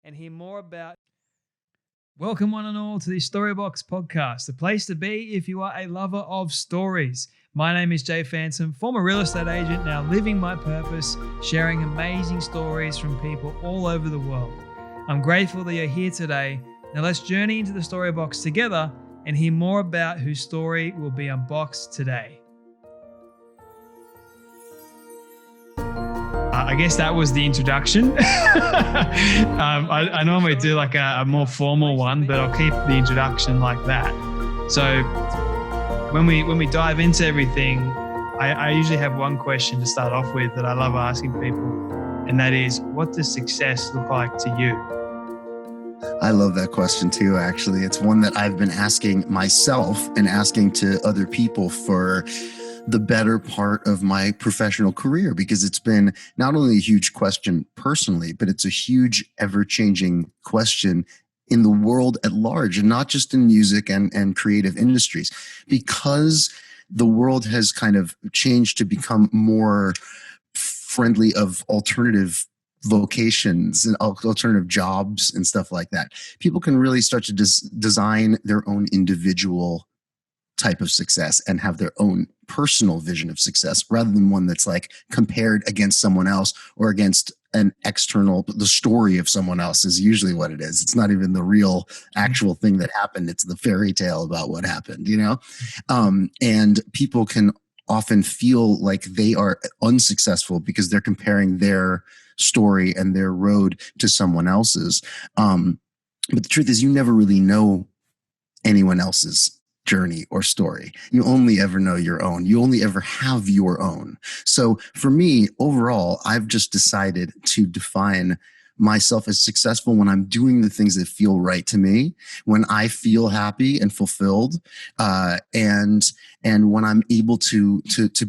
and hear more about. Welcome one and all to the Storybox podcast, the place to be if you are a lover of stories. My name is Jay Phantom, former real estate agent, now living my purpose, sharing amazing stories from people all over the world. I'm grateful that you're here today. Now let's journey into the Storybox together and hear more about whose story will be unboxed today. I guess that was the introduction. I normally do like a more formal one, but I'll keep the introduction like that. So when we dive into everything, I usually have one question to start off with that I love asking people, and that is, what does success look like to you? I love that question too, actually. It's one that I've been asking myself and asking to other people for the better part of my professional career, because it's been not only a huge question personally, but it's a huge, ever-changing question in the world at large, and not just in music and creative industries, because the world has kind of changed to become more friendly of alternative vocations and alternative jobs and stuff like that. People can really start to design their own individual type of success and have their own personal vision of success, rather than one that's like compared against someone else or against an external. The story of someone else is usually what it is. It's not even the real actual thing that happened. It's the fairy tale about what happened, you know? And people can often feel like they are unsuccessful because they're comparing their story and their road to someone else's. But the truth is, you never really know anyone else's journey or story. You only ever know your own. You only ever have your own. So for me, overall, I've just decided to define myself as successful when I'm doing the things that feel right to me, when I feel happy and fulfilled, and when I'm able to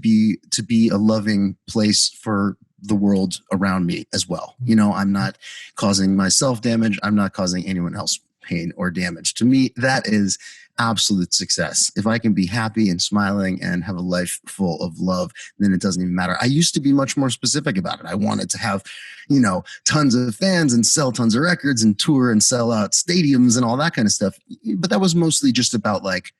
be a loving place for the world around me as well. You know, I'm not causing myself damage. I'm not causing anyone else pain or damage. To me, that is absolute success. If I can be happy and smiling and have a life full of love, then it doesn't even matter. I used to be much more specific about it. I wanted to have, you know, tons of fans and sell tons of records and tour and sell out stadiums and all that kind of stuff. But that was mostly just about like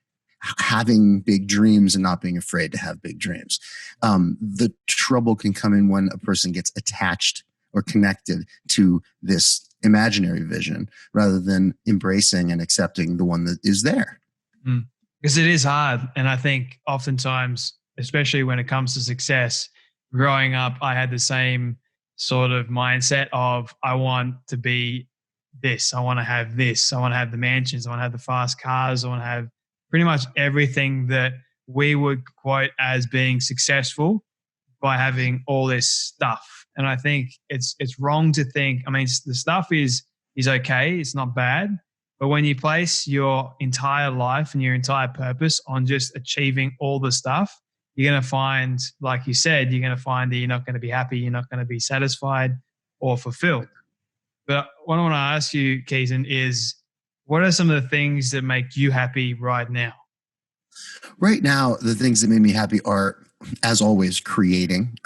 having big dreams and not being afraid to have big dreams. The trouble can come in when a person gets attached or connected to this imaginary vision rather than embracing and accepting the one that is there. Because it is hard. And I think oftentimes, especially when it comes to success, growing up, I had the same sort of mindset of, I want to be this. I want to have this. I want to have the mansions. I want to have the fast cars. I want to have pretty much everything that we would quote as being successful by having all this stuff. And I think it's wrong to think, I mean, the stuff is okay. It's not bad. But when you place your entire life and your entire purpose on just achieving all the stuff, you're going to find, like you said, you're going to find that you're not going to be happy. You're not going to be satisfied or fulfilled. But what I want to ask you, Keaton, is what are some of the things that make you happy right now? Right now, the things that make me happy are, as always, creating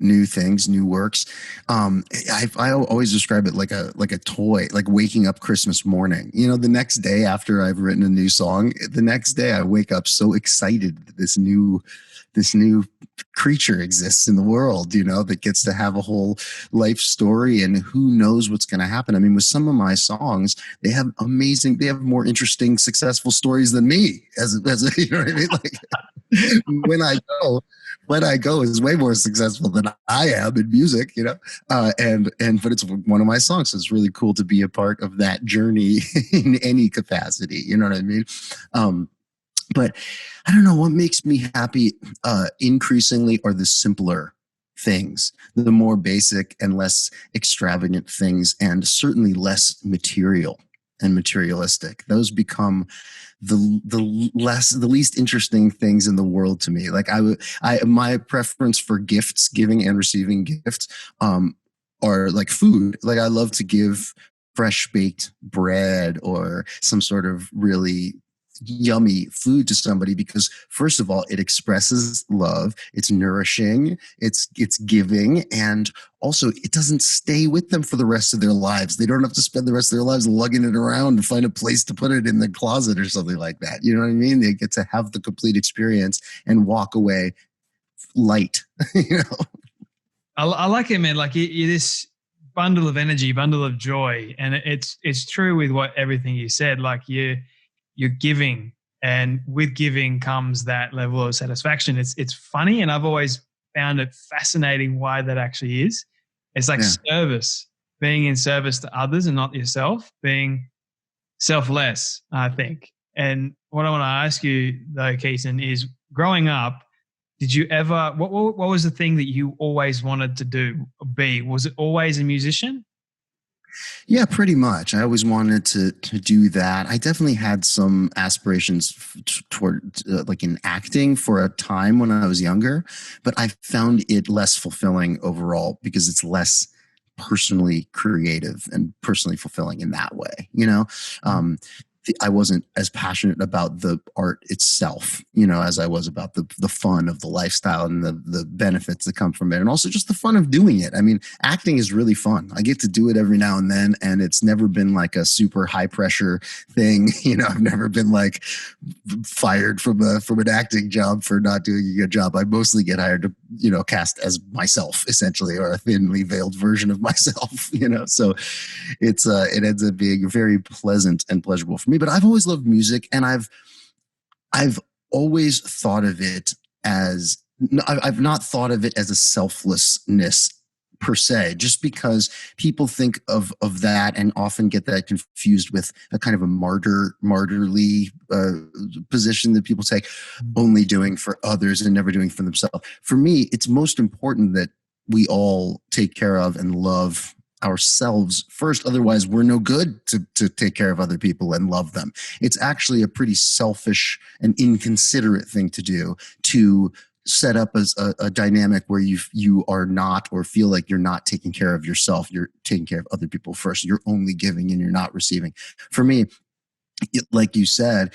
new things, new works. I always describe it like a toy, like waking up Christmas morning. You know, the next day after I've written a new song, the next day I wake up so excited that this new creature exists in the world, you know, that gets to have a whole life story, and who knows what's going to happen. I mean, with some of my songs, they have more interesting, successful stories than me as you know what I mean? Like when I go is way more successful than I am in music, you know, but it's one of my songs. So it's really cool to be a part of that journey in any capacity. You know what I mean? But I don't know what makes me happy increasingly are the simpler things, the more basic and less extravagant things, and certainly less material and materialistic. Those become the least interesting things in the world to me. Like my preference for gifts, giving and receiving gifts, are like food. Like I love to give fresh baked bread or some sort of really yummy food to somebody, because first of all, it expresses love, it's nourishing, it's giving, and also it doesn't stay with them for the rest of their lives. They don't have to spend the rest of their lives lugging it around and find a place to put it in the closet or something like that. You know what I mean? They get to have the complete experience and walk away light. You know? I like it, man. Like you're this bundle of energy, bundle of joy, and it's true with what everything you said. Like you're giving, and with giving comes that level of satisfaction. It's funny, and I've always found it fascinating why that actually is. It's like service, being in service to others and not yourself, being selfless, I think. And what I want to ask you though, Keaton, is growing up, did you ever, what was the thing that you always wanted to be? Was it always a musician? Yeah, pretty much. I always wanted to do that. I definitely had some aspirations toward like in acting for a time when I was younger, but I found it less fulfilling overall because it's less personally creative and personally fulfilling in that way. You know, I wasn't as passionate about the art itself, you know, as I was about the fun of the lifestyle and the benefits that come from it. And also just the fun of doing it. I mean, acting is really fun. I get to do it every now and then, and it's never been like a super high pressure thing. You know, I've never been like fired from an acting job for not doing a good job. I mostly get hired to, you know, cast as myself essentially, or a thinly veiled version of myself, you know, so it ends up being very pleasant and pleasurable for me. But I've always loved music, and I've always thought of it as, I've not thought of it as a selflessness per se, just because people think of that and often get that confused with a kind of a martyrly position that people take, only doing for others and never doing for themselves. For me, it's most important that we all take care of and love ourselves first. Otherwise, we're no good to take care of other people and love them. It's actually a pretty selfish and inconsiderate thing to do, to set up as a dynamic where you are not, or feel like you're not taking care of yourself. You're taking care of other people first. You're only giving and you're not receiving. For me, like you said,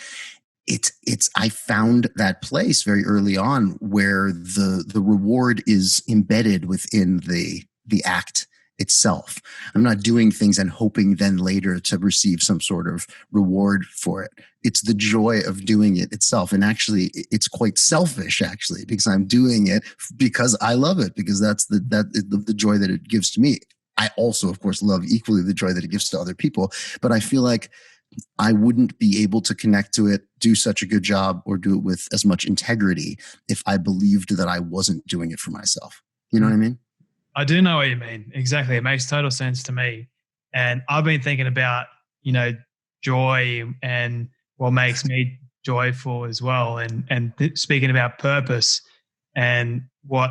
I found that place very early on where the reward is embedded within the act itself. I'm not doing things and hoping then later to receive some sort of reward for it. It's the joy of doing it itself. And actually, it's quite selfish, actually, because I'm doing it because I love it, because that's the joy that it gives to me. I also, of course, love equally the joy that it gives to other people. But I feel like I wouldn't be able to connect to it, do such a good job, or do it with as much integrity if I believed that I wasn't doing it for myself. You know what I mean? I do know what you mean. Exactly. It makes total sense to me. And I've been thinking about, you know, joy and what makes me joyful as well. And speaking about purpose and what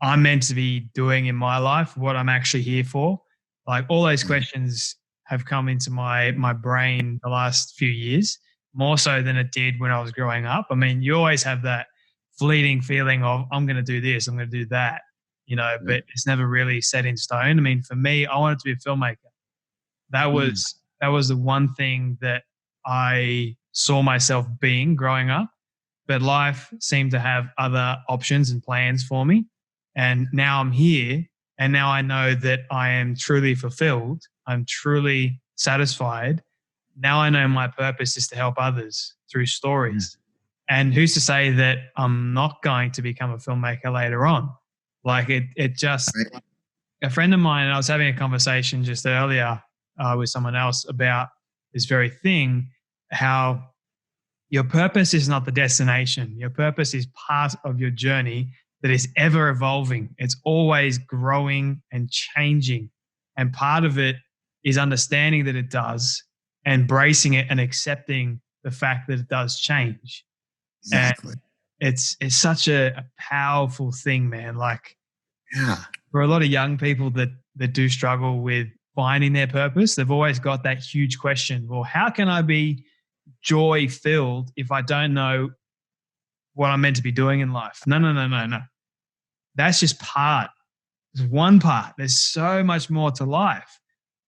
I'm meant to be doing in my life, what I'm actually here for. Like all those questions have come into my brain the last few years, more so than it did when I was growing up. I mean, you always have that fleeting feeling of, I'm going to do this, I'm going to do that. You know, but it's never really set in stone. I mean, for me, I wanted to be a filmmaker. That was the one thing that I saw myself being growing up. But life seemed to have other options and plans for me. And now I'm here, and now I know that I am truly fulfilled. I'm truly satisfied. Now I know my purpose is to help others through stories. And who's to say that I'm not going to become a filmmaker later on? Like it just, a friend of mine, and I was having a conversation just earlier with someone else about this very thing, how your purpose is not the destination. Your purpose is part of your journey that is ever evolving. It's always growing and changing. And part of it is understanding that it does, embracing it and accepting the fact that it does change. Exactly. And it's such a powerful thing, man. Like, yeah, for a lot of young people that do struggle with finding their purpose, they've always got that huge question. Well, how can I be joy filled if I don't know what I'm meant to be doing in life? No. That's just part. It's one part. There's so much more to life.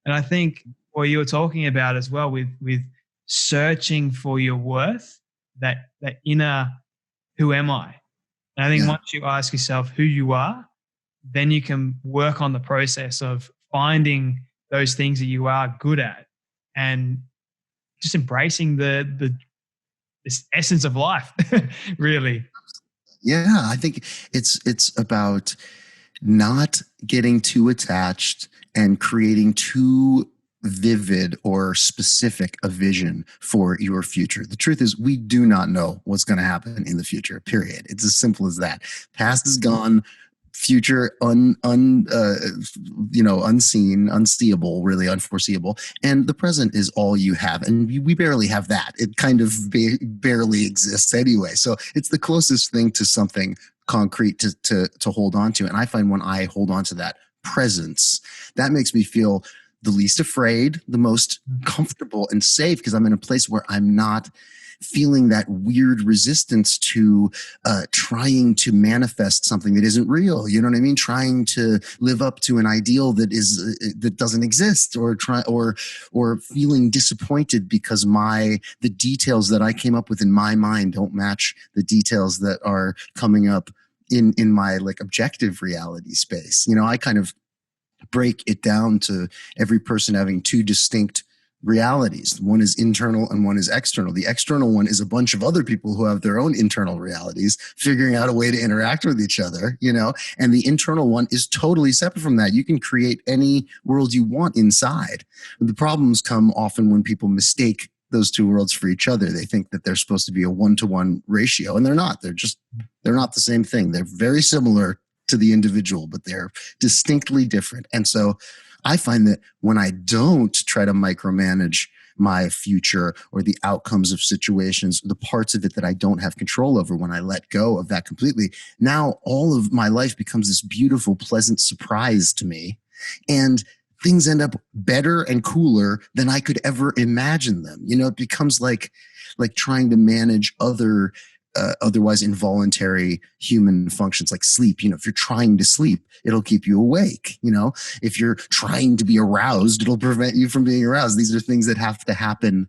And I think what you were talking about as well with searching for your worth that inner, who am I? And I think once you ask yourself who you are, then you can work on the process of finding those things that you are good at and just embracing this essence of life, really. Yeah, I think it's about not getting too attached and creating too vivid or specific a vision for your future. The truth is, we do not know what's going to happen in the future, period. It's as simple as that. Past is gone, future unseen, unseeable, really unforeseeable, and the present is all you have, and we barely have that. It kind of barely exists anyway, so it's the closest thing to something concrete to hold on to. And I find when I hold on to that presence, that makes me feel the least afraid, the most comfortable and safe, because I'm in a place where I'm not feeling that weird resistance to trying to manifest something that isn't real. You know what I mean? Trying to live up to an ideal that doesn't exist, or feeling disappointed because the details that I came up with in my mind don't match the details that are coming up in my like objective reality space. You know, I kind of break it down to every person having two distinct realities. One is internal and one is external. The external one is a bunch of other people who have their own internal realities, figuring out a way to interact with each other, you know, and the internal one is totally separate from that. You can create any world you want inside. The problems come often when people mistake those two worlds for each other. They think that they're supposed to be a 1-to-1 ratio, and they're not. They're not the same thing. They're very similar to the individual, but they're distinctly different. And so I find that when I don't try to micromanage my future or the outcomes of situations, the parts of it that I don't have control over, when I let go of that completely, now all of my life becomes this beautiful, pleasant surprise to me. And things end up better and cooler than I could ever imagine them. You know, it becomes like trying to manage otherwise involuntary human functions like sleep. You know, if you're trying to sleep, it'll keep you awake. You know, if you're trying to be aroused, it'll prevent you from being aroused. These are things that have to happen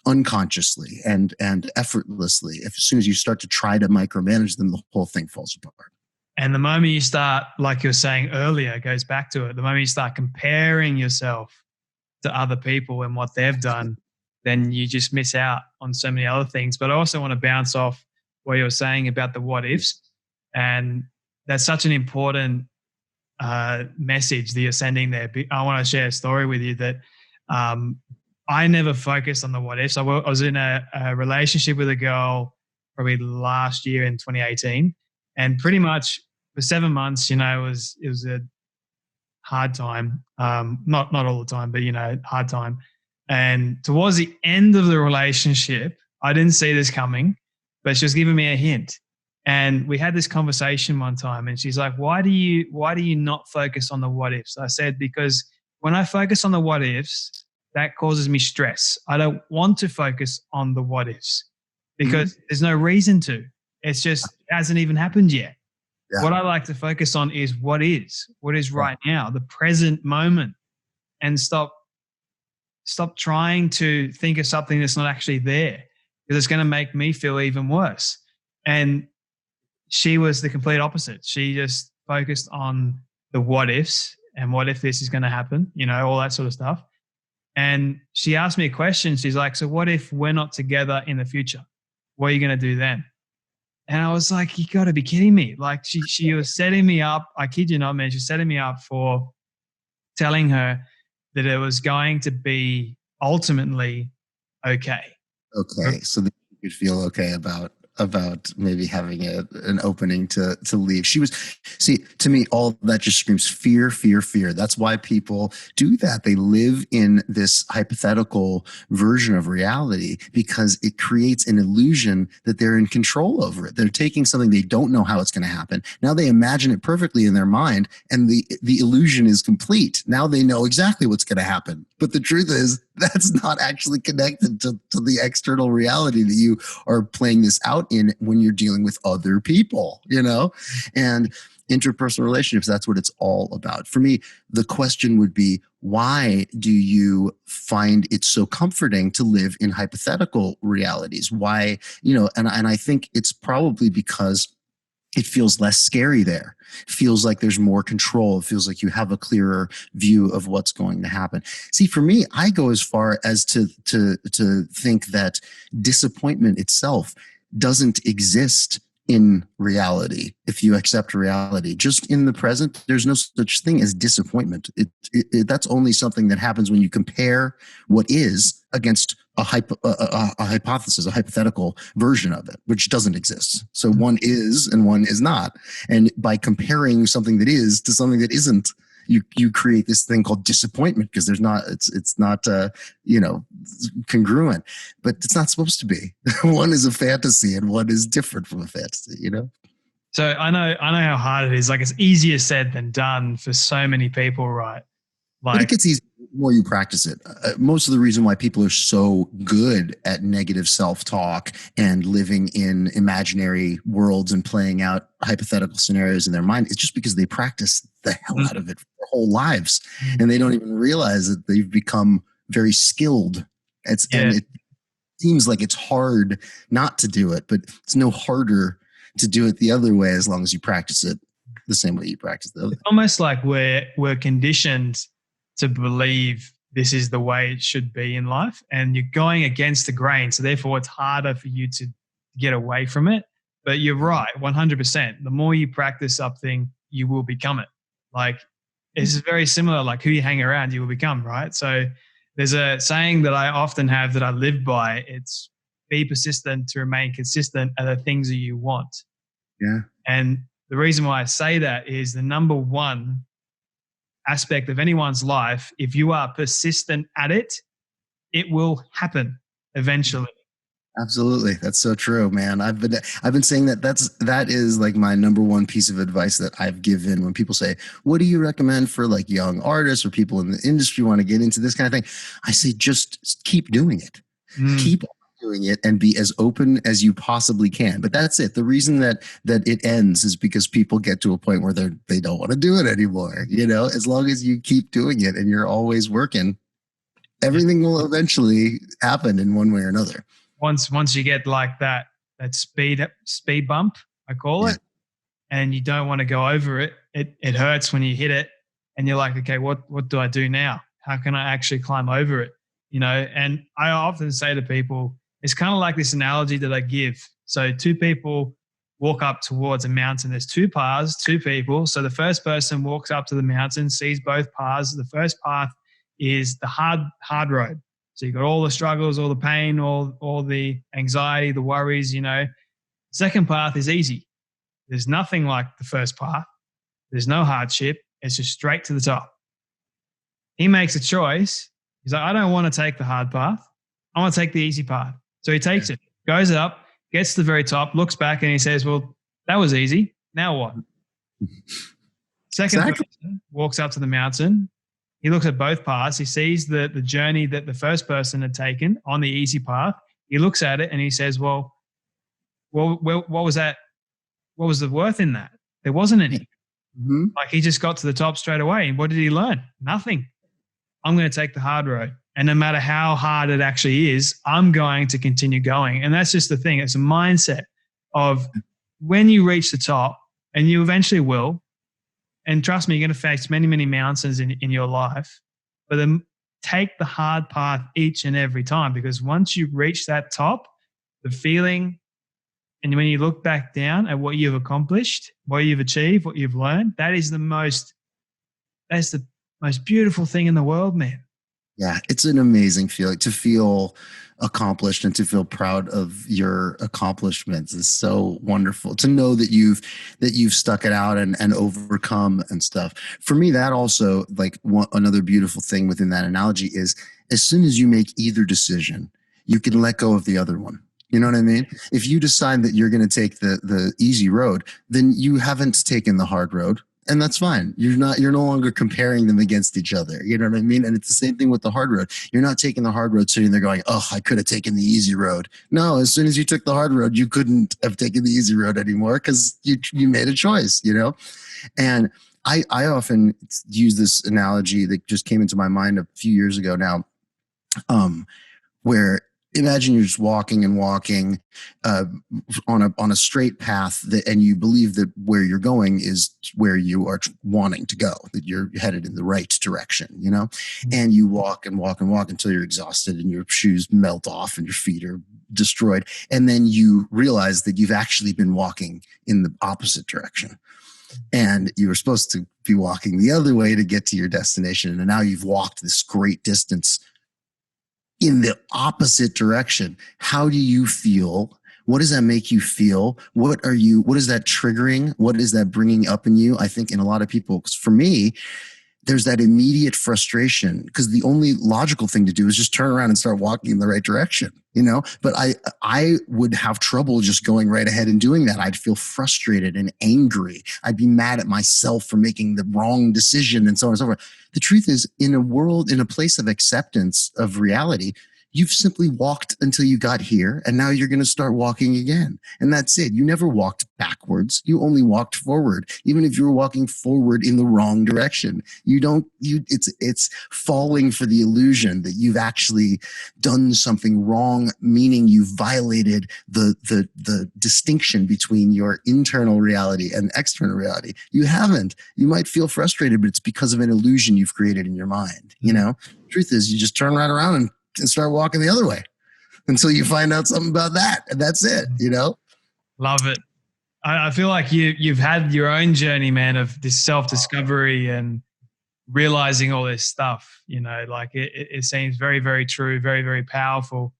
unconsciously and effortlessly. As soon as you start to try to micromanage them, the whole thing falls apart. And the moment you start, like you were saying earlier, it goes back to it. The moment you start comparing yourself to other people and what they've done, then you just miss out on so many other things. But I also want to bounce off what you were saying about the what ifs. And that's such an important message that you're sending there. I want to share a story with you that I never focused on the what ifs. I was in a relationship with a girl probably last year in 2018. And pretty much for 7 months, you know, it was a hard time. Not all the time, but, you know, hard time. And towards the end of the relationship, I didn't see this coming, but she was giving me a hint. And we had this conversation one time, and she's like, why do you not focus on the what ifs? I said, because when I focus on the what ifs, that causes me stress. I don't want to focus on the what ifs because there's no reason to. It's just, it hasn't even happened yet. Yeah. What I like to focus on is what is right now, the present moment, and stop trying to think of something that's not actually there, because it's going to make me feel even worse. And she was the complete opposite. She just focused on the what ifs and what if this is going to happen, you know, all that sort of stuff. And she asked me a question. She's like, so what if we're not together in the future? What are you going to do then? And I was like, you got to be kidding me. Like she was setting me up. I kid you not, man. She's setting me up for telling her that it was going to be ultimately okay. Okay. So that you could feel okay about maybe having an opening to leave. To me, all that just screams fear, fear, fear. That's why people do that. They live in this hypothetical version of reality because it creates an illusion that they're in control over it. They're taking something they don't know how it's going to happen. Now they imagine it perfectly in their mind, and the illusion is complete. Now they know exactly what's going to happen. But the truth is, that's not actually connected to the external reality that you are playing this out in when you're dealing with other people, you know? And interpersonal relationships, that's what it's all about. For me, the question would be, why do you find it so comforting to live in hypothetical realities? Why, and I think it's probably because it feels less scary there. It feels like there's more control. It feels like you have a clearer view of what's going to happen. See, for me, I go as far as to think that disappointment itself doesn't exist in reality. If you accept reality, just in the present, there's no such thing as disappointment. That's only something that happens when you compare what is against a hypothesis, a hypothetical version of it, which doesn't exist. So one is and one is not. And by comparing something that is to something that isn't, you create this thing called disappointment, because it's not congruent, but it's not supposed to be. One is a fantasy and one is different from a fantasy, So I know how hard it is. Like, it's easier said than done for so many people, right? But it gets easier the more you practice it. Most of the reason why people are so good at negative self-talk and living in imaginary worlds and playing out hypothetical scenarios in their mind is just because they practice the hell out of it for their whole lives. And they don't even realize that they've become very skilled. And it seems like it's hard not to do it, but it's no harder to do it the other way as long as you practice it the same way you practice the other. It's almost like we're conditioned to believe this is the way it should be in life, and you're going against the grain. So therefore it's harder for you to get away from it. But you're right, 100%. The more you practice something, you will become it. Like, it's very similar, like who you hang around, you will become, right? So there's a saying that I often have that I live by. It's be persistent to remain consistent are the things that you want. Yeah. And the reason why I say that is the number one aspect of anyone's life, if you are persistent at it, it will happen eventually. Absolutely. That's so true, man. I've been saying that is like my number one piece of advice that I've given when people say, what do you recommend for like young artists or people in the industry want to get into this kind of thing? I say, just keep doing it. Keep doing it and be as open as you possibly can. But that's it. The reason that it ends is because people get to a point where they don't want to do it anymore. As long as you keep doing it and you're always working, everything will eventually happen in one way or another. Once you get like that speed bump, I call it, and you don't want to go over it, it hurts when you hit it, and you're like, okay, what do I do now? How can I actually climb over it? And I often say to people, it's kind of like this analogy that I give. So two people walk up towards a mountain. There's two paths, two people. So the first person walks up to the mountain, sees both paths. The first path is the hard road. So you've got all the struggles, all the pain, all the anxiety, the worries, Second path is easy. There's nothing like the first path. There's no hardship. It's just straight to the top. He makes a choice. He's like, I don't want to take the hard path. I want to take the easy path. So he takes it, goes up, gets to the very top, looks back, and he says, well, that was easy. Now what? Second person walks up to the mountain. He looks at both paths. He sees the journey that the first person had taken on the easy path. He looks at it and he says, well, what was that? What was the worth in that? There wasn't any. Like, he just got to the top straight away. And what did he learn? Nothing. I'm going to take the hard road. And no matter how hard it actually is, I'm going to continue going. And that's just the thing. It's a mindset of when you reach the top, and you eventually will, and trust me, you're going to face many, many mountains in your life, but then take the hard path each and every time, because once you reach that top, the feeling, and when you look back down at what you've accomplished, what you've achieved, what you've learned, that's the most beautiful thing in the world, man. Yeah, it's an amazing feeling to feel accomplished and to feel proud of your accomplishments is so wonderful. To know that you've stuck it out and overcome and stuff. For me, that also, like, another beautiful thing within that analogy is, as soon as you make either decision, you can let go of the other one. You know what I mean? If you decide that you're going to take the easy road, then you haven't taken the hard road. And that's fine. You're no longer comparing them against each other. You know what I mean? And it's the same thing with the hard road. You're not taking the hard road sitting there going, oh, I could have taken the easy road. No, as soon as you took the hard road, you couldn't have taken the easy road anymore because you made a choice, you know? And I often use this analogy that just came into my mind a few years ago now, where imagine you're just walking and walking on a straight path, and you believe that where you're going is where you are wanting to go, that you're headed in the right direction, you know? And you walk and walk and walk until you're exhausted and your shoes melt off and your feet are destroyed. And then you realize that you've actually been walking in the opposite direction. And you were supposed to be walking the other way to get to your destination. And now you've walked this great distance in the opposite direction. How do you feel? What does that make you feel? What is that triggering? What is that bringing up in you? I think in a lot of people, 'cause for me, there's that immediate frustration because the only logical thing to do is just turn around and start walking in the right direction, you know? But I would have trouble just going right ahead and doing that. I'd feel frustrated and angry. I'd be mad at myself for making the wrong decision and so on and so forth. The truth is, in a place of acceptance of reality, you've simply walked until you got here, and now you're going to start walking again. And that's it. You never walked backwards. You only walked forward. Even if you were walking forward in the wrong direction, it's falling for the illusion that you've actually done something wrong, meaning you've violated the distinction between your internal reality and external reality. You haven't. You might feel frustrated, but it's because of an illusion you've created in your mind. You know, the truth is, you just turn right around and start walking the other way until you find out something about that. And that's it, you know? Love it. I feel like you've had your own journey, man, of this self-discovery and realizing all this stuff, you know, like it seems very, very true, very, very powerful.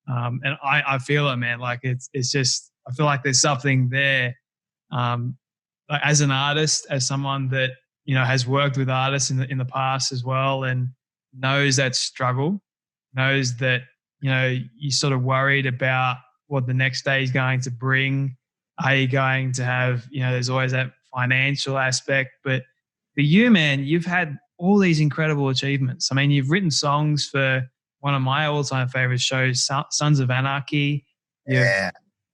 And I feel it, man. Like it's just, I feel like there's something there. Like as an artist, as someone that, you know, has worked with artists in the past as well and knows that struggle, knows that, you know, you're sort of worried about what the next day is going to bring. Are you going to have, you know, there's always that financial aspect. But for you, man, you've had all these incredible achievements. I mean, you've written songs for one of my all-time favorite shows, Sons of Anarchy. Yeah.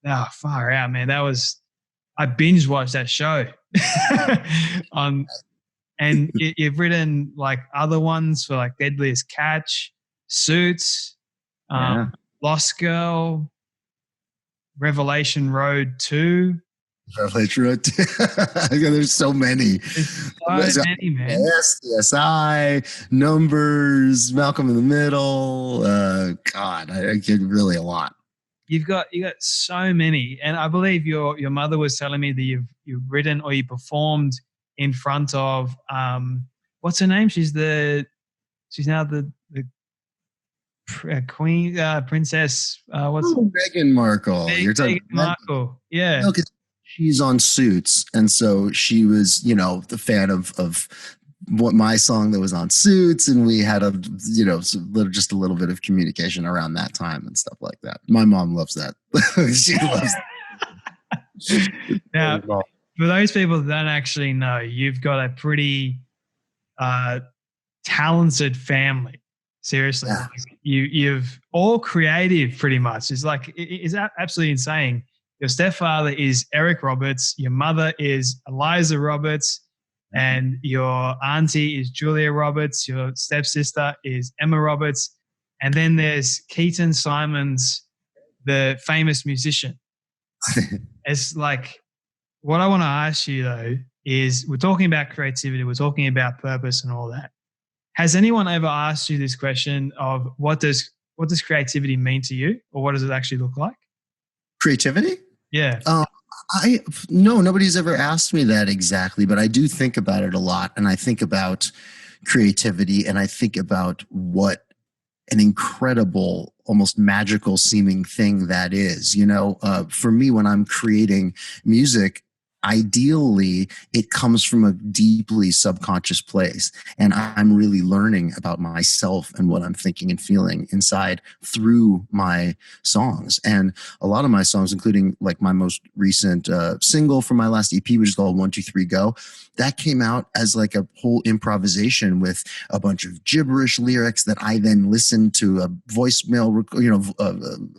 Oh, far out, man. I binge watched that show. And you've written like other ones for like Deadliest Catch, Suits, Lost Girl, Revelation Road 2. Revelation Road 2. There's so many. There's so many, man. Yes, CSI, Numbers, Malcolm in the Middle. God, I get really a lot. You got so many. And I believe your mother was telling me that you've written or you performed in front of what's her name? She's now the Queen, Princess. Meghan Markle. You're talking Meghan Markle. Yeah. No, she's on Suits, and so she was, you know, the fan of what my song that was on Suits, and we had just a little bit of communication around that time and stuff like that. My mom loves that. She loves that. Now, for those people that don't actually know, you've got a pretty talented family. Seriously, yeah. You've all creative pretty much. It's absolutely insane. Your stepfather is Eric Roberts. Your mother is Eliza Roberts. And your auntie is Julia Roberts. Your stepsister is Emma Roberts. And then there's Keaton Simons, the famous musician. It's like, what I want to ask you though is, we're talking about creativity. We're talking about purpose and all that. Has anyone ever asked you this question of what does creativity mean to you, or what does it actually look like? Creativity? Yeah. No, nobody's ever asked me that exactly, but I do think about it a lot. And I think about creativity, and I think about what an incredible, almost magical seeming thing that is. You know, for me, when I'm creating music, ideally it comes from a deeply subconscious place. And I'm really learning about myself and what I'm thinking and feeling inside through my songs. And a lot of my songs, including like my most recent single from my last EP, which is called 1, 2, 3, Go, that came out as like a whole improvisation with a bunch of gibberish lyrics that I then listened to a voicemail,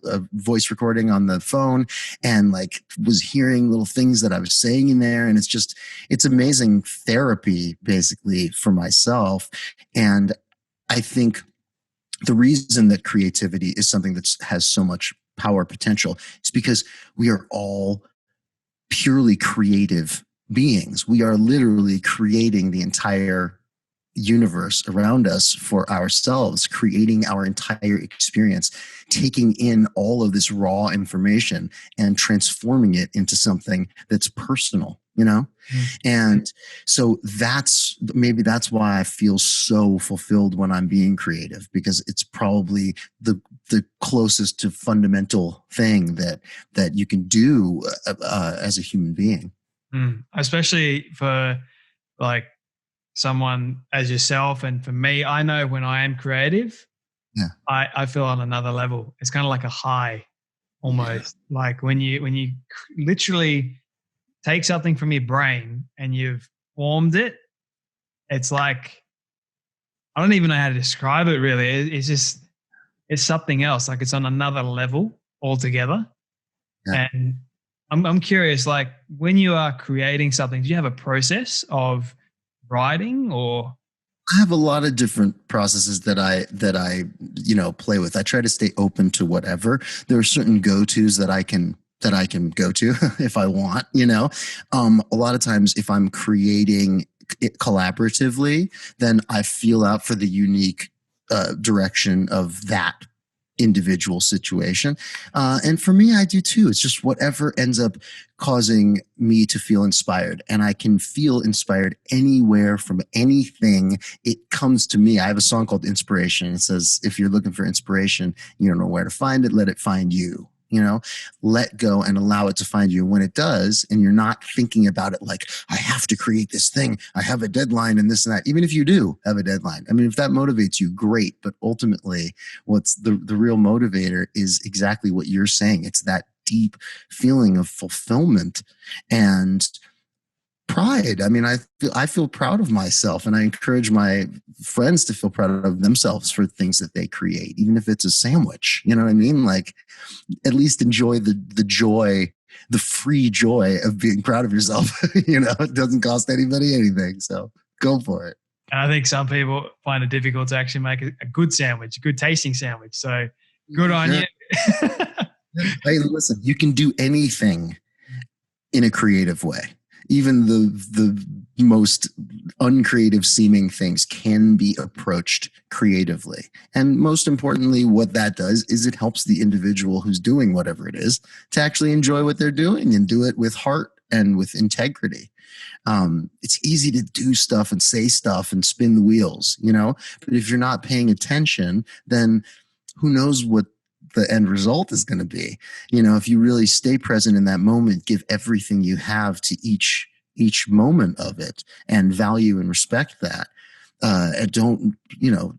a voice recording on the phone, and like was hearing little things that I was saying in there. And it's amazing therapy basically for myself. And I think the reason that creativity is something that has so much power potential is because we are all purely creative beings. We are literally creating the entire universe around us for ourselves, creating our entire experience, taking in all of this raw information and transforming it into something that's personal, you know? And so that's why I feel so fulfilled when I'm being creative, because it's probably the closest to fundamental thing that you can do as a human being. Especially for like someone as yourself, and for me, I know when I am creative, I feel on another level. It's kind of like a high almost. Like when you literally take something from your brain and you've formed it, it's like, I don't even know how to describe it really. It's something else. Like it's on another level altogether. And I'm curious, like when you are creating something, do you have a process of writing, or? I have a lot of different processes that I play with. I try to stay open to whatever. There are certain go-tos that I can go to if I want, a lot of times if I'm creating it collaboratively, then I feel out for the unique direction of that individual situation. And for me, I do too. It's just whatever ends up causing me to feel inspired. And I can feel inspired anywhere from anything. It comes to me. I have a song called Inspiration. It says, if you're looking for inspiration, you don't know where to find it, let it find you. Let go and allow it to find you. When it does, and you're not thinking about it like, I have to create this thing, I have a deadline and this and that. Even if you do have a deadline, I mean, if that motivates you, great. But ultimately, what's the real motivator is exactly what you're saying. It's that deep feeling of fulfillment and pride. I mean, I feel proud of myself, and I encourage my friends to feel proud of themselves for things that they create, even if it's a sandwich. You know what I mean? Like, at least enjoy the joy, the free joy of being proud of yourself. It doesn't cost anybody anything, so go for it. And I think some people find it difficult to actually make a good sandwich, a good tasting sandwich. So good on you. Hey, listen, you can do anything in a creative way. Even the most uncreative seeming things can be approached creatively. And most importantly, what that does is it helps the individual who's doing whatever it is to actually enjoy what they're doing and do it with heart and with integrity. It's easy to do stuff and say stuff and spin the wheels, but if you're not paying attention, then who knows what the end result is going to be. If you really stay present in that moment, give everything you have to each moment of it and value and respect that. And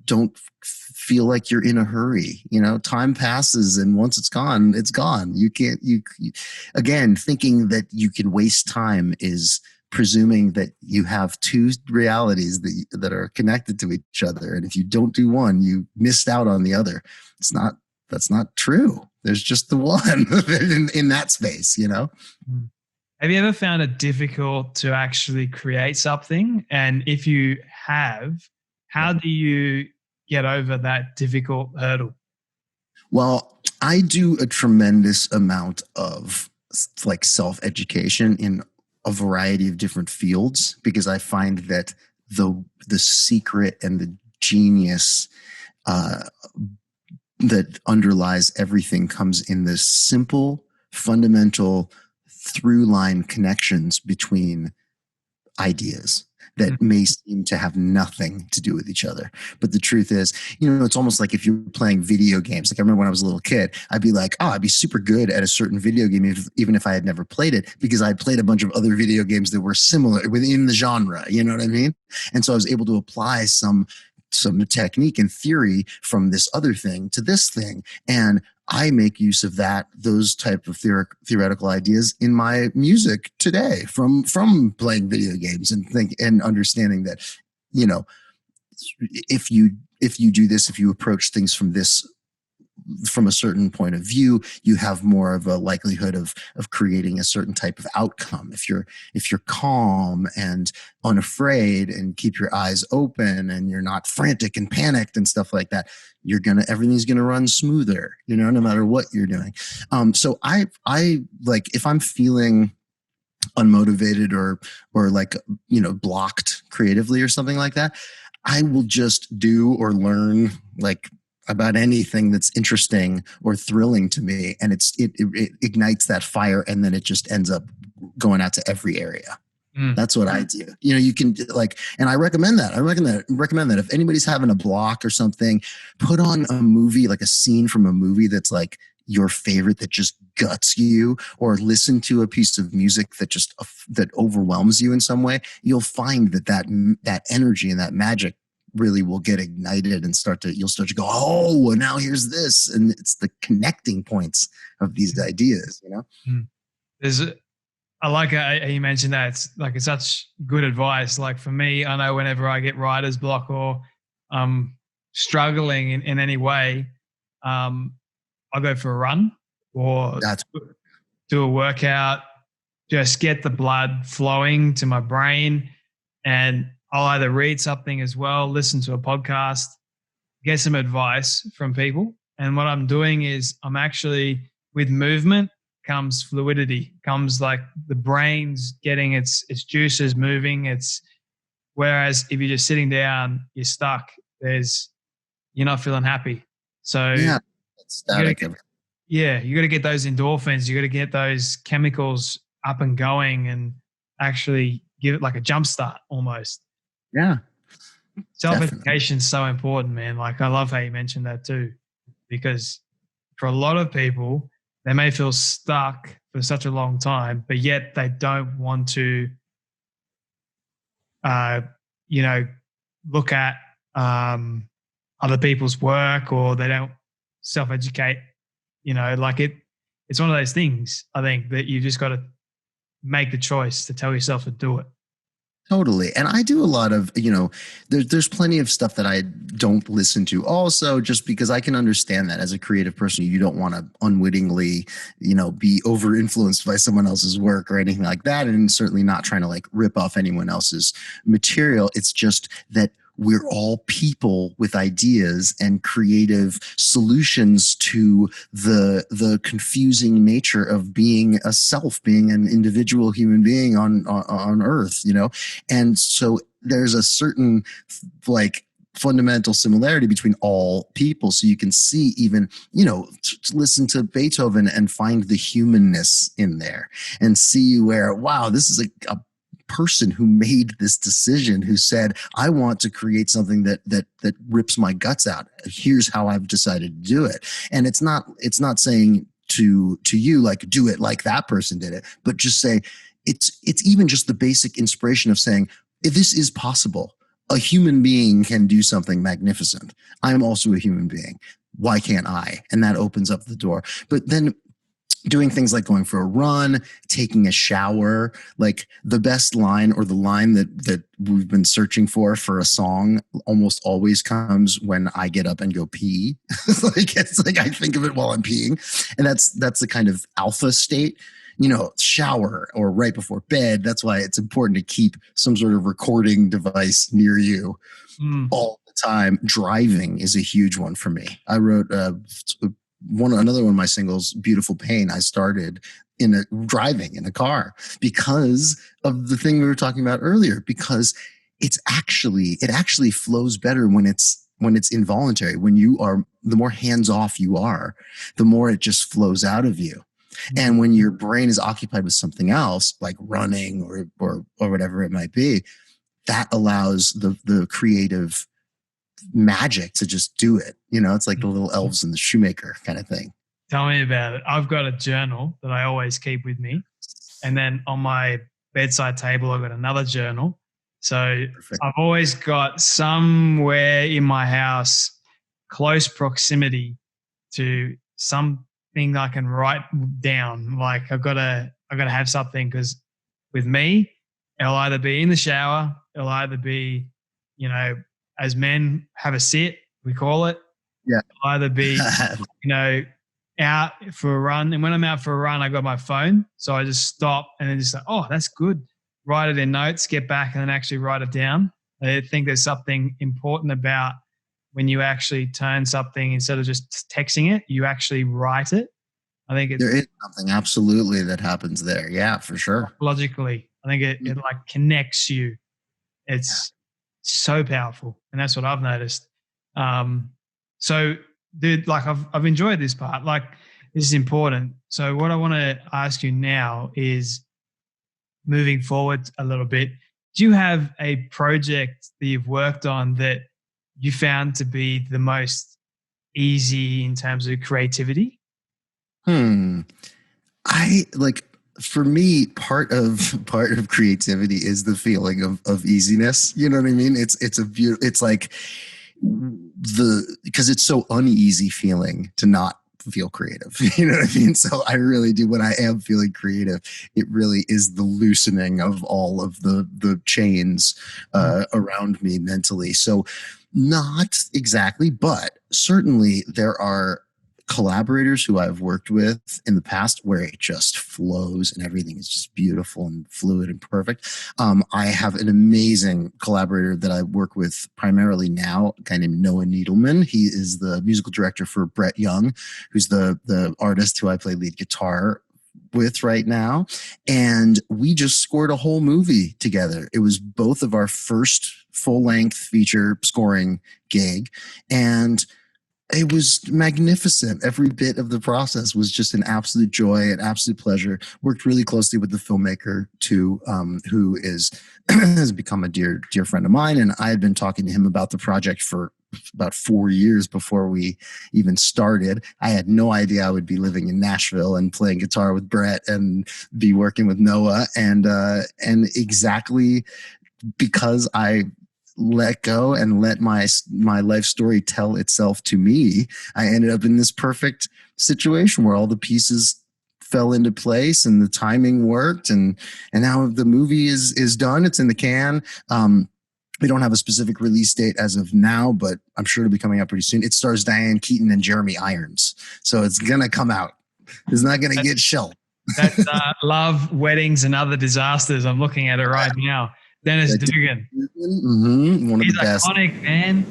don't feel like you're in a hurry. Time passes, and once it's gone, it's gone. You can't, again, thinking that you can waste time is presuming that you have two realities that are connected to each other. And if you don't do one, you missed out on the other. That's not true. There's just the one in that space, Have you ever found it difficult to actually create something? And if you have, how do you get over that difficult hurdle? Well, I do a tremendous amount of like self-education in a variety of different fields, because I find that the secret and the genius that underlies everything comes in this simple, fundamental through line connections between ideas. that may seem to have nothing to do with each other. But the truth is, it's almost like if you're playing video games. Like I remember when I was a little kid, I'd be like, oh, I'd be super good at a certain video game, even if I had never played it, because I played a bunch of other video games that were similar within the genre. You know what I mean? And so I was able to apply some technique and theory from this other thing to this thing. And I make use of those type of theoretical ideas in my music today from playing video games and understanding that, if you do this, if you approach things from a certain point of view, you have more of a likelihood of creating a certain type of outcome. If you're calm and unafraid and keep your eyes open and you're not frantic and panicked and stuff like that, everything's gonna run smoother, no matter what you're doing. So I like, if I'm feeling unmotivated or like, blocked creatively or something like that, I will just do or learn like about anything that's interesting or thrilling to me. And it ignites that fire, and then it just ends up going out to every area. That's what I do. You can like, and I recommend that. I recommend that if anybody's having a block or something, put on a movie, like a scene from a movie that's like your favorite, that just guts you, or listen to a piece of music that overwhelms you in some way. You'll find that energy and that magic really will get ignited and you'll start to go, oh, now here's this. And it's the connecting points of these ideas, I like how you mentioned that. It's such good advice. Like for me, I know whenever I get writer's block or struggling in any way, I'll go for a run or do a workout, just get the blood flowing to my brain. And I'll either read something as well, listen to a podcast, get some advice from people. And what I'm doing is I'm actually, with movement comes fluidity, comes like the brain's getting its juices moving. Whereas if you're just sitting down, you're stuck. You're not feeling happy. So it's static. You got to get those endorphins. You got to get those chemicals up and going and actually give it like a jump start almost. Yeah. Self-education is so important, man. Like I love how you mentioned that too, because for a lot of people, they may feel stuck for such a long time, but yet they don't want to, look at other people's work, or they don't self-educate. It's one of those things, I think, that you just got to make the choice to tell yourself to do it. Totally. And I do a lot of, there's plenty of stuff that I don't listen to also, just because I can understand that as a creative person, you don't want to unwittingly, be over influenced by someone else's work or anything like that. And certainly not trying to like rip off anyone else's material. It's just that we're all people with ideas and creative solutions to the confusing nature of being a self, being an individual human being on Earth, And so there's a certain like fundamental similarity between all people. So you can see even, listen to Beethoven and find the humanness in there and see where, wow, this is a person who made this decision, who said, I want to create something that rips my guts out. Here's how I've decided to do it. And it's not saying to you, like, do it like that person did it, but just say, it's even just the basic inspiration of saying, if this is possible, a human being can do something magnificent. I am also a human being. Why can't I? And that opens up the door. But then doing things like going for a run, taking a shower, like the best line, or the line that we've been searching for a song, almost always comes when I get up and go pee. It's like I think of it while I'm peeing. And that's the kind of alpha state, shower or right before bed. That's why it's important to keep some sort of recording device near you all the time. Driving is a huge one for me. I wrote another one of my singles, Beautiful Pain, I started driving in a car because of the thing we were talking about earlier, because it actually flows better when it's involuntary. When the more hands off you are, the more it just flows out of you. And when your brain is occupied with something else, like running or whatever it might be, that allows the creative magic to just do it. It's like the little elves and the shoemaker kind of thing. Tell me about it. I've got a journal that I always keep with me. And then on my bedside table, I've got another journal. So Perfect. I've always got somewhere in my house close proximity to something I can write down. Like I've got to have something, because with me, it'll either be in the shower, it'll either be, as men have a sit, we call it. Yeah. It'll either be, out for a run. And when I'm out for a run, I got my phone. So I just stop and then just like, oh, that's good. Write it in notes, get back and then actually write it down. I think there's something important about when you actually turn something, instead of just texting it, you actually write it. I think there is something absolutely that happens there. Yeah, for sure. Logically, I think it like connects you. It's so powerful. And that's what I've noticed. So dude, like I've enjoyed this part. Like this is important. So what I want to ask you now is, moving forward a little bit, do you have a project that you've worked on that you found to be the most easy in terms of creativity? For me, part of creativity is the feeling of easiness. You know what I mean? It's like because it's so uneasy feeling to not feel creative. You know what I mean? So I really do, when I am feeling creative, it really is the loosening of all of the chains around me mentally. So not exactly, but certainly there are collaborators who I've worked with in the past where it just flows and everything is just beautiful and fluid and perfect. I have an amazing collaborator that I work with primarily now, a guy named Noah Needleman. He is the musical director for Brett Young, who's the artist who I play lead guitar with right now. And we just scored a whole movie together. It was both of our first full-length feature scoring gig. And it was magnificent. Every bit of the process was just an absolute joy, an absolute pleasure. Worked really closely with the filmmaker too, who has become a dear friend of mine. And I had been talking to him about the project for about 4 years before we even started. I had no idea I would be living in Nashville and playing guitar with Brett and be working with Noah. And exactly because I let go and let my life story tell itself to me, I ended up in this perfect situation where all the pieces fell into place and the timing worked, and now the movie is done. It's in the can. We don't have a specific release date as of now, but I'm sure it'll be coming out pretty soon. It stars Diane Keaton and Jeremy Irons, so it's gonna come out. It's not gonna get shelved. That's Love, Weddings, and Other Disasters. I'm looking at it right now. Dennis Dugan. One of He's the best. Iconic, man.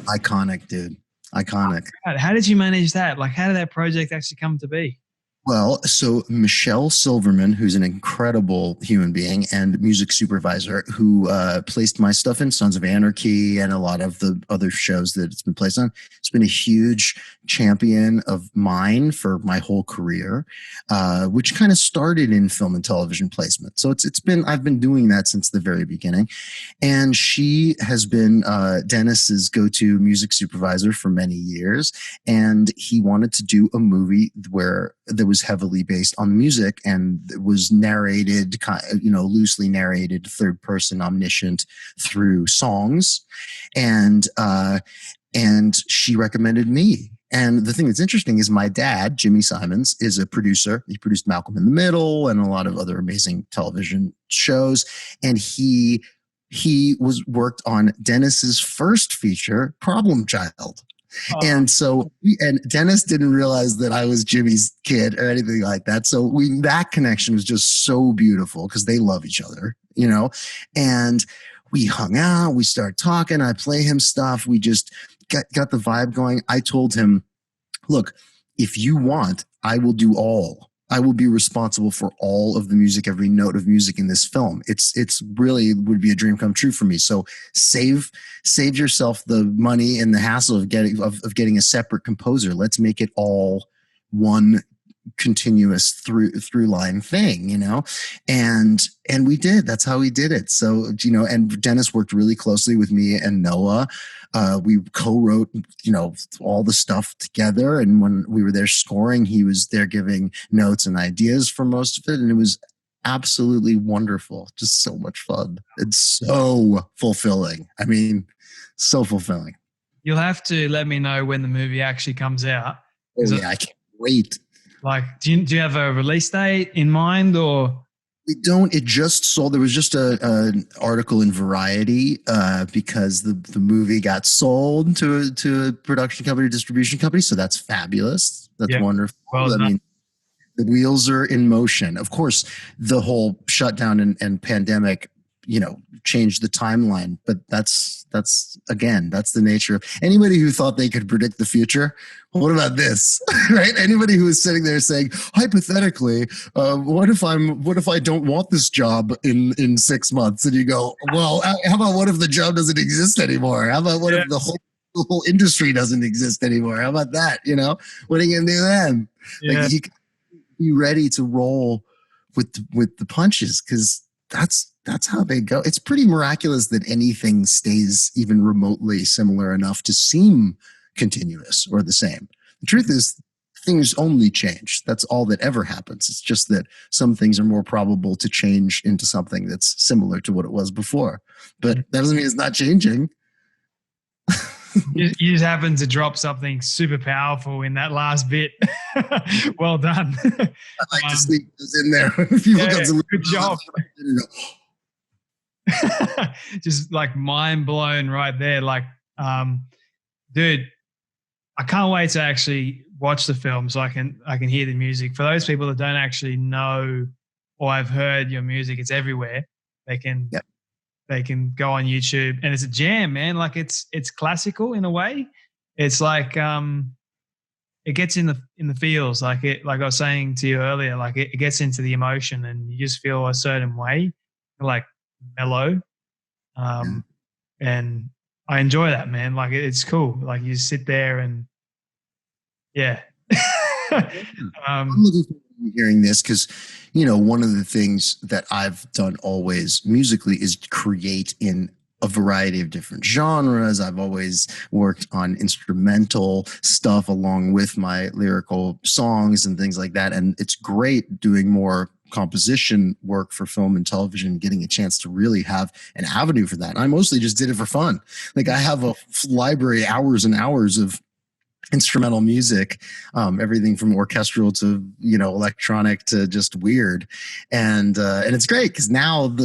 Iconic, dude. Iconic. How did you manage that? Like, how did that project actually come to be? Well, so Michelle Silverman, who's an incredible human being and music supervisor, who placed my stuff in Sons of Anarchy and a lot of the other shows that it's been placed on, it's been a huge champion of mine for my whole career, which kind of started in film and television placement. So I've been doing that since the very beginning. And she has been Dennis's go-to music supervisor for many years. And he wanted to do a movie that was heavily based on music, and it was narrated, loosely narrated, third person, omniscient through songs. And she recommended me. And the thing that's interesting is my dad, Jimi Simons, is a producer. He produced Malcolm in the Middle and a lot of other amazing television shows. And he worked on Dennis's first feature, Problem Child. And so, and Dennis didn't realize that I was Jimmy's kid or anything like that. So that connection was just so beautiful because they love each other, and we hung out, we started talking, I play him stuff. We just got the vibe going. I told him, look, if you want, I will be responsible for all of the music, every note of music in this film. It's really would be a dream come true for me. So save yourself the money and the hassle of getting a separate composer. Let's make it all one continuous through line thing, and we did. That's how we did it. So, and Dennis worked really closely with me and Noah. We co-wrote, all the stuff together. And when we were there scoring, he was there giving notes and ideas for most of it. And it was absolutely wonderful. Just so much fun. It's so fulfilling. I mean, so fulfilling. You'll have to let me know when the movie actually comes out. Oh, yeah, I can't wait. Like, do you have a release date in mind, or? We don't. It just sold. There was just an article in Variety because the movie got sold to a production company, distribution company. So that's fabulous. That's wonderful. Well, I mean, the wheels are in motion. Of course, the whole shutdown and pandemic, changed the timeline. But that's the nature of anybody who thought they could predict the future. What about this, right? Anybody who is sitting there saying, hypothetically, what if I don't want this job in 6 months? And you go, well, how about what if the job doesn't exist anymore? How about what if the whole industry doesn't exist anymore? How about that? What are you gonna do then? Yeah. Like, you can be ready to roll with the punches, because that's how they go. It's pretty miraculous that anything stays even remotely similar enough to seem continuous or the same. The truth is, things only change. That's all that ever happens. It's just that some things are more probable to change into something that's similar to what it was before. But that doesn't mean it's not changing. You just happen to drop something super powerful in that last bit. Well done. I like to sneak those in there. Good job. Just like mind blown right there. Like, dude, I can't wait to actually watch the film so I can hear the music. For those people that don't actually know or have heard your music, it's everywhere. They can go on YouTube, and it's a jam, man. Like, it's classical in a way. It's like it gets in the feels. Like I was saying to you earlier, like it gets into the emotion, and you just feel a certain way, like mellow. And I enjoy that, man. Like, it's cool. Like, you sit there and I'm looking forward to hearing this because, one of the things that I've done always musically is create in a variety of different genres. I've always worked on instrumental stuff along with my lyrical songs and things like that. And it's great doing more composition work for film and television, getting a chance to really have an avenue for that. And I mostly just did it for fun. Like, I have a library, hours and hours of instrumental music, everything from orchestral to electronic to just weird, and it's great because now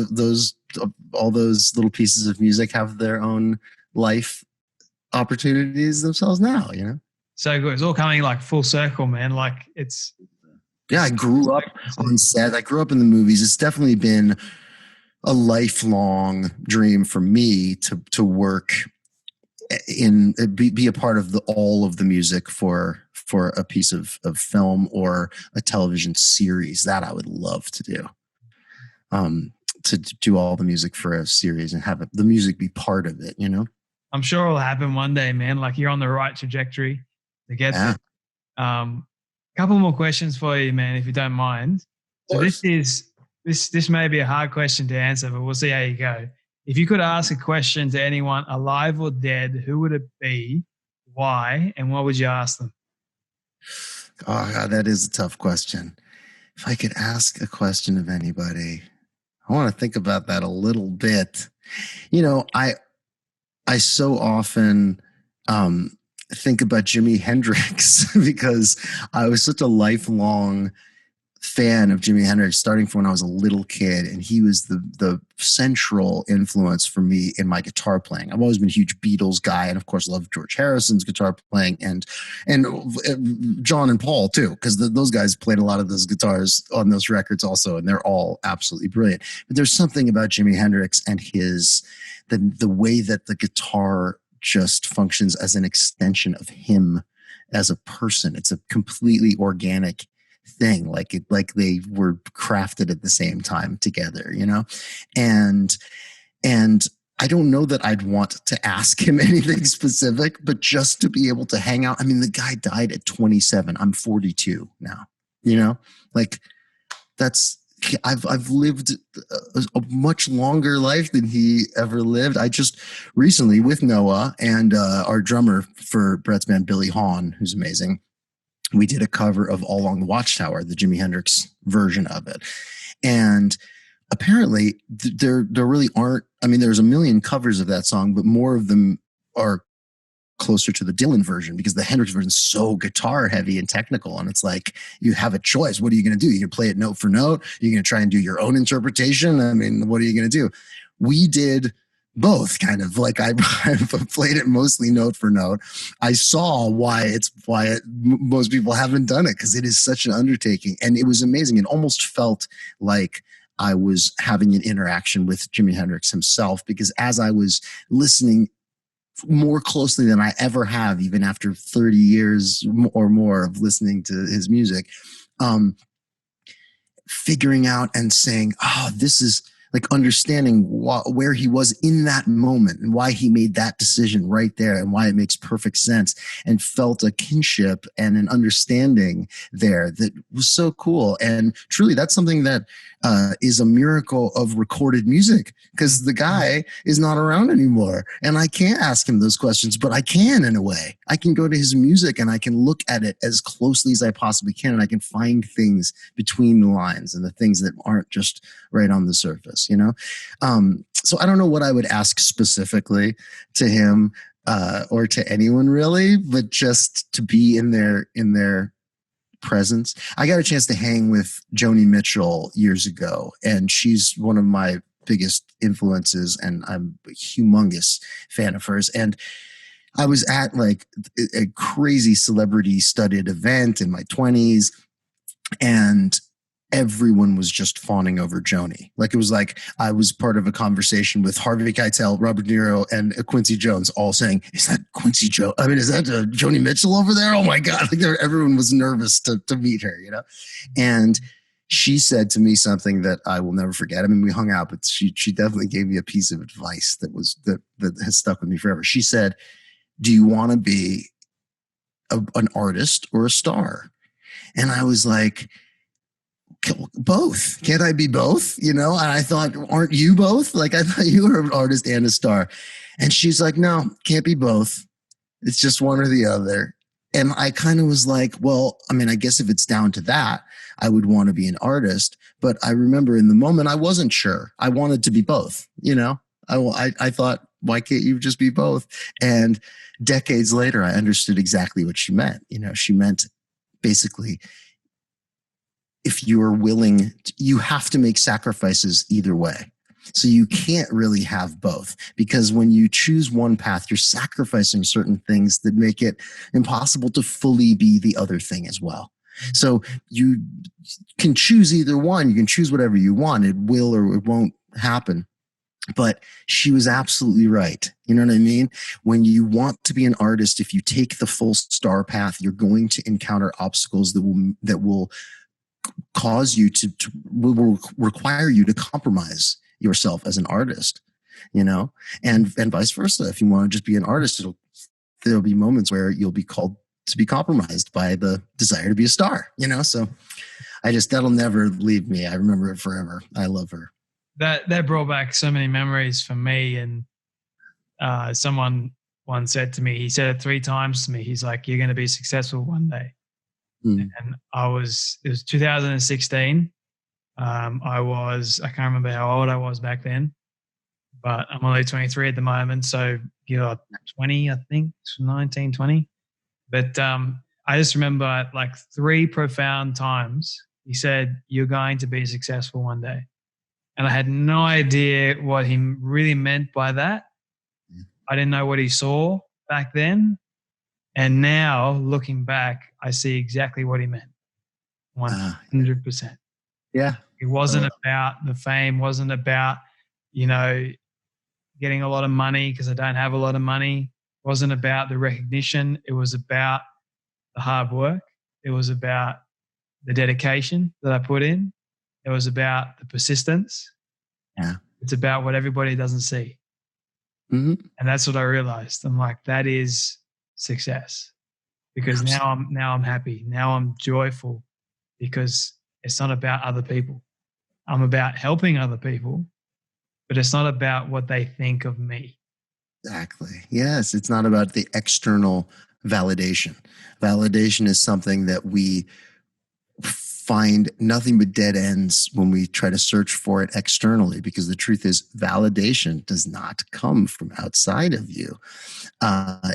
all those little pieces of music have their own life opportunities themselves now. So good. It's all coming like full circle, man. Like, it's. Yeah, I grew up on set. I grew up in the movies. It's definitely been a lifelong dream for me to work be a part of all of the music for a piece of film or a television series. That I would love to do. To do all the music for a series and have the music be part of it. I'm sure it'll happen one day, man. Like, you're on the right trajectory to get there. Couple more questions for you, man, if you don't mind. So this may be a hard question to answer, but we'll see how you go. If you could ask a question to anyone, alive or dead, who would it be, why, and what would you ask them? Oh, God, that is a tough question. If I could ask a question of anybody, I want to think about that a little bit. I so often think about Jimi Hendrix because I was such a lifelong fan of Jimi Hendrix starting from when I was a little kid, and he was the central influence for me in my guitar playing. I've always been a huge Beatles guy, and of course loved George Harrison's guitar playing, and John and Paul too, because those guys played a lot of those guitars on those records also, and they're all absolutely brilliant. But there's something about Jimi Hendrix and the way that the guitar just functions as an extension of him as a person. It's a completely organic thing, like they were crafted at the same time together, and I don't know that I'd want to ask him anything specific, but just to be able to hang out. I mean, the guy died at 27. I'm 42 now. you know, like I've lived a much longer life than he ever lived. I just recently with Noah and our drummer for Brett's band, Billy Hahn, who's amazing, we did a cover of All Along the Watchtower, the Jimi Hendrix version of it. And apparently there really aren't, I mean, there's a million covers of that song, but more of them are closer to the Dylan version because the Hendrix version is so guitar heavy and technical. And it's like, you have a choice. What are you going to do? You can play it note for note. You're going to try and do your own interpretation. I mean, what are you going to do? We did both, kind of. Like I played it mostly note for note. I saw why most people haven't done it, because it is such an undertaking, and it was amazing. It almost felt like I was having an interaction with Jimi Hendrix himself, because as I was listening more closely than I ever have, even after 30 years or more of listening to his music, figuring out and saying, oh, this is like understanding where he was in that moment and why he made that decision right there and why it makes perfect sense, and felt a kinship and an understanding there that was so cool. And truly, that's something that is a miracle of recorded music, because the guy is not around anymore. And I can't ask him those questions, but I can in a way. I can go to his music and I can look at it as closely as I possibly can. And I can find things between the lines and the things that aren't just right on the surface, you know? So I don't know what I would ask specifically to him or to anyone really, but just to be in their presence. I got a chance to hang with Joni Mitchell years ago, and she's one of my biggest influences, and I'm a humongous fan of hers. And I was at like a crazy celebrity studded event in my 20s, and everyone was just fawning over Joni. Like, it was like I was part of a conversation with Harvey Keitel, Robert De Niro, and Quincy Jones, all saying, is that Quincy Jones? I mean, is that Joni Mitchell over there? Oh my God. Like, everyone was nervous to meet her, you know? And she said to me something that I will never forget. I mean, we hung out, but she definitely gave me a piece of advice that has stuck with me forever. She said, do you want to be an artist or a star? And I was like, both. Can't I be both? You know? And I thought, aren't you both? Like, I thought you were an artist and a star. And she's like, no, can't be both. It's just one or the other. And I kind of was like, well, I mean, I guess if it's down to that, I would want to be an artist. But I remember in the moment, I wasn't sure. I wanted to be both, you know? I thought, why can't you just be both? And decades later, I understood exactly what she meant. You know, she meant basically, if you're willing, you have to make sacrifices either way. So you can't really have both, because when you choose one path, you're sacrificing certain things that make it impossible to fully be the other thing as well. So you can choose either one. You can choose whatever you want. It will or it won't happen. But she was absolutely right. You know what I mean? When you want to be an artist, if you take the full star path, you're going to encounter obstacles that will cause you will require you to compromise yourself as an artist, you know, and vice versa. If you want to just be an artist, there'll be moments where you'll be called to be compromised by the desire to be a star, you know? So that'll never leave me. I remember it forever. I love her. That brought back so many memories for me. And someone once said to me, he said it 3 times to me. He's like, you're going to be successful one day. And it was 2016. I can't remember how old I was back then, but I'm only 23 at the moment. So you're 20, I think, 19, 20. But I just remember like 3 profound times he said, you're going to be successful one day. And I had no idea what he really meant by that. I didn't know what he saw back then. And now looking back, I see exactly what he meant. 100%. Yeah. It wasn't about the fame, wasn't about, you know, getting a lot of money, because I don't have a lot of money. It wasn't about the recognition. It was about the hard work. It was about the dedication that I put in. It was about the persistence. Yeah. It's about what everybody doesn't see. And that's what I realized. I'm like, that is success, because now I'm happy. Now I'm joyful. because it's not about other people. I'm about helping other people, but it's not about what they think of me. Exactly. Yes. It's not about the external validation. Validation is something that we find nothing but dead ends when we try to search for it externally, because the truth is validation does not come from outside of you.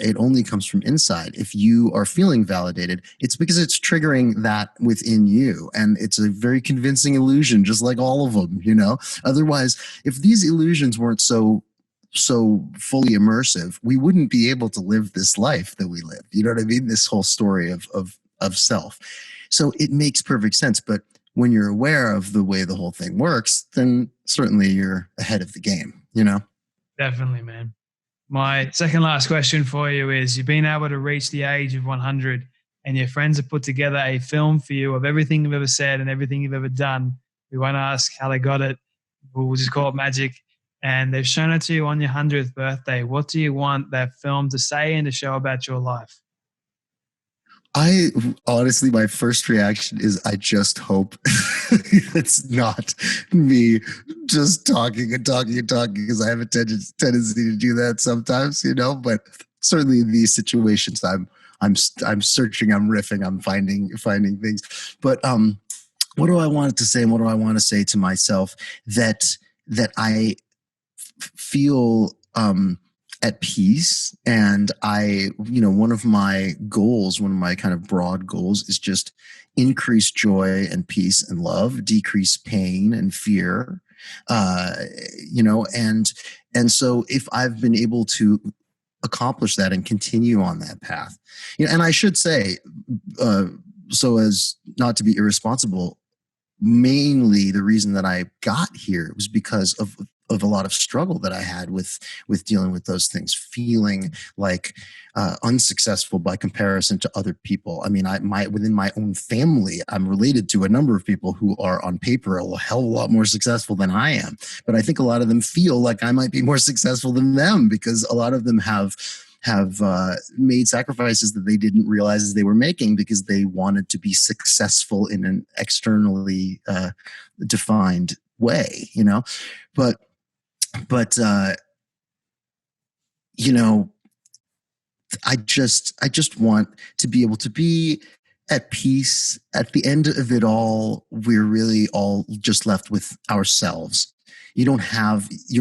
It only comes from inside. If you are feeling validated, it's because it's triggering that within you. And it's a very convincing illusion, just like all of them, you know? Otherwise, if these illusions weren't so fully immersive, we wouldn't be able to live this life that we live. You know what I mean? This whole story of self. So it makes perfect sense. But when you're aware of the way the whole thing works, then certainly you're ahead of the game, you know? Definitely, man. My second last question for you is, you've been able to reach the age of 100 and your friends have put together a film for you of everything you've ever said and everything you've ever done. We won't ask how they got it. We'll just call it magic. And they've shown it to you on your 100th birthday. What do you want that film to say and to show about your life? I honestly, my first reaction is I just hope it's not me just talking and talking and talking, because I have a tendency to do that sometimes, you know. But certainly in these situations, I'm searching, I'm riffing, I'm finding things. But what do I want it to say, and what do I want to say to myself that I feel at peace? And one of my goals, one of my kind of broad goals, is just increase joy and peace and love, decrease pain and fear, and so if I've been able to accomplish that and continue on that path, and I should say, so as not to be irresponsible, mainly the reason that I got here was because of a lot of struggle that I had with dealing with those things, feeling like unsuccessful by comparison to other people. I mean, within my own family, I'm related to a number of people who are on paper a hell of a lot more successful than I am. But I think a lot of them feel like I might be more successful than them, because a lot of them have made sacrifices that they didn't realize as they were making, because they wanted to be successful in an externally defined way, you know. But I just want to be able to be at peace. At the end of it all, we're really all just left with ourselves. You're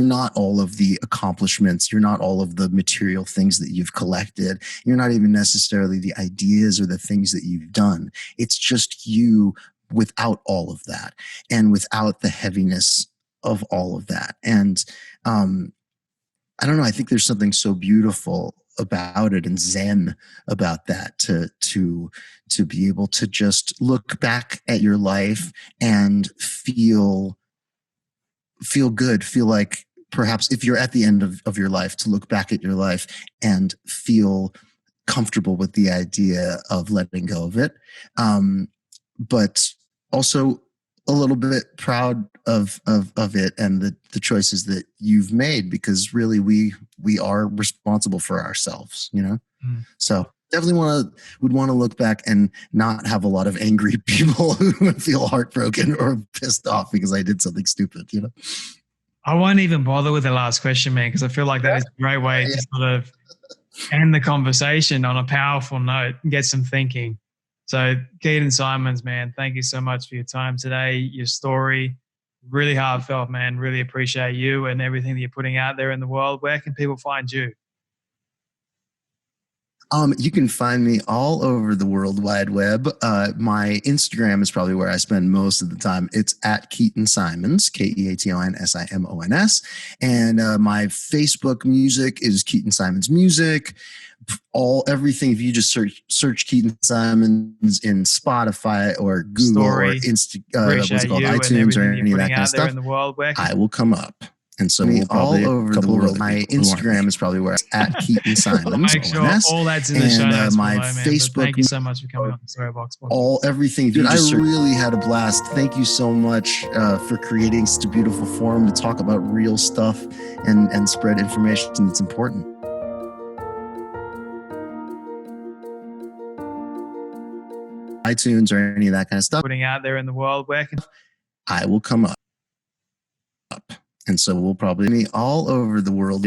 not all of the accomplishments. You're not all of the material things that you've collected. You're not even necessarily the ideas or the things that you've done. It's just you without all of that, and without the heaviness of all of that. And I don't know, I think there's something so beautiful about it and zen about that, to be able to just look back at your life and feel good, feel like, perhaps if you're at the end of your life, to look back at your life and feel comfortable with the idea of letting go of it. But also a little bit proud of it and the choices that you've made, because really we are responsible for ourselves, you know? So definitely would want to look back and not have a lot of angry people who feel heartbroken or pissed off because I did something stupid, you know? I won't even bother with the last question, man, because I feel like that is a great way to sort of end the conversation on a powerful note and get some thinking. So Keaton Simons, man, thank you so much for your time today. Your story, really heartfelt, man. Really appreciate you and everything that you're putting out there in the world. Where can people find you? You can find me all over the World Wide Web. My Instagram is probably where I spend most of the time. It's at Keaton Simons, KeatonSimons. And my Facebook music is Keaton Simons Music. Everything, if you just search Keaton Simons in Spotify or Google or iTunes or any of that kind of stuff, I will come up. And so all over the world. My Instagram is probably where it's at Keaton Simons. Make sure all that's in the show notes below, man. Facebook. Thank you so much for coming on the Storybox. Everything. Dude, I really had a blast. Thank you so much for creating such a beautiful forum to talk about real stuff and spread information that's important. iTunes or any of that kind of stuff, putting out there in the world, where can I will come up. And so we'll probably be all over the world.